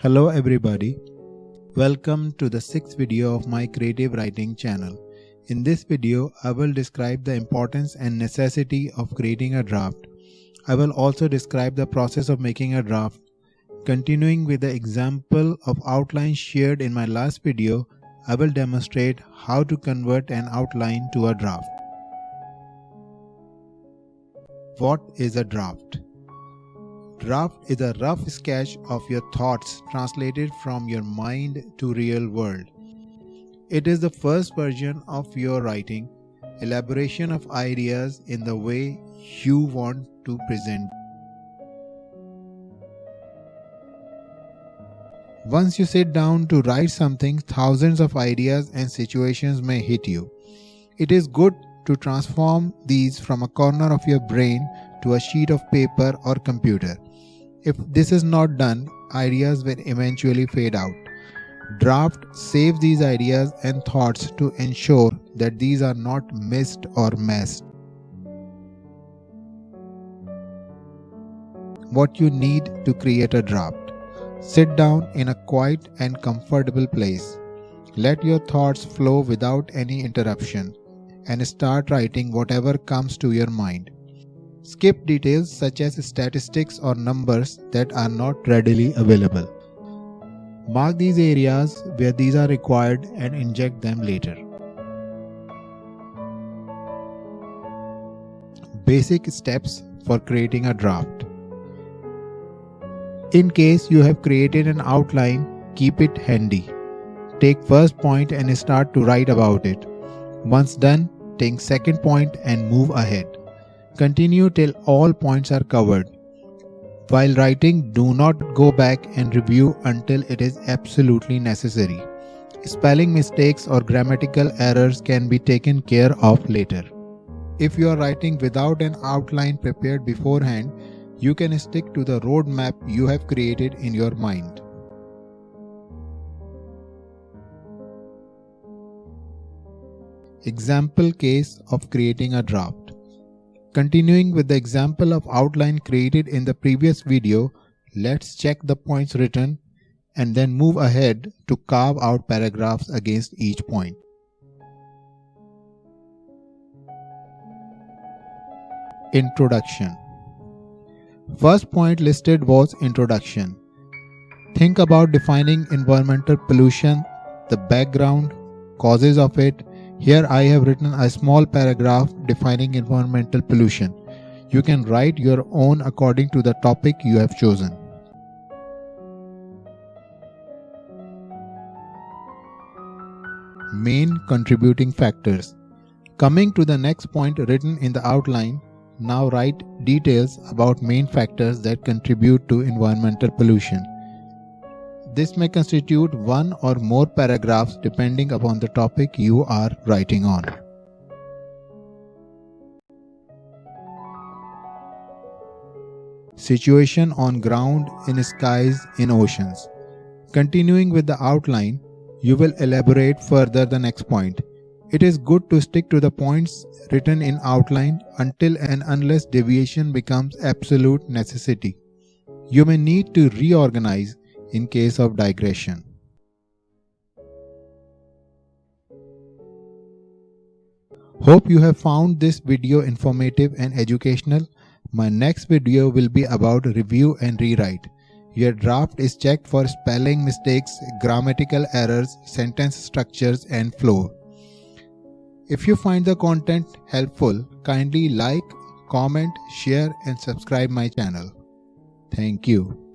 Hello everybody, welcome to the 6th video of my creative writing channel. In this video, I will describe the importance and necessity of creating a draft. I will also describe the process of making a draft. Continuing with the example of outline shared in my last video, I will demonstrate how to convert an outline to a draft. What is a draft? Draft is a rough sketch of your thoughts translated from your mind to real world. It is the first version of your writing, elaboration of ideas in the way you want to present. Once you sit down to write something, thousands of ideas and situations may hit you. It is good to transform these from a corner of your brain to a sheet of paper or computer. If this is not done, ideas will eventually fade out. Draft saves these ideas and thoughts to ensure that these are not missed or messed. What you need to create a draft. Sit down in a quiet and comfortable place. Let your thoughts flow without any interruption and start writing whatever comes to your mind. Skip details such as statistics or numbers that are not readily available. Mark these areas where these are required and inject them later. Basic steps for creating a draft. In case you have created an outline, keep it handy. Take first point and start to write about it. Once done, take second point and move ahead. Continue till all points are covered. While writing, do not go back and review until it is absolutely necessary. Spelling mistakes or grammatical errors can be taken care of later. If you are writing without an outline prepared beforehand, you can stick to the roadmap you have created in your mind. Example case of creating a draft. Continuing with the example of outline created in the previous video, let's check the points written and then move ahead to carve out paragraphs against each point. Introduction. First point listed was introduction. Think about defining environmental pollution, the background, causes of it. Here I have written a small paragraph defining environmental pollution. You can write your own according to the topic you have chosen. Main contributing factors. Coming to the next point written in the outline, now write details about main factors that contribute to environmental pollution. This may constitute one or more paragraphs depending upon the topic you are writing on. Situation on ground, in skies, in oceans. Continuing with the outline, you will elaborate further the next point. It is good to stick to the points written in outline until and unless deviation becomes absolute necessity. You may need to reorganize in case of digression. Hope you have found this video informative and educational. My next video will be about review and rewrite. Your draft is checked for spelling mistakes, grammatical errors, sentence structures, and flow. If you find the content helpful, kindly like, comment, share, and subscribe my channel. Thank you.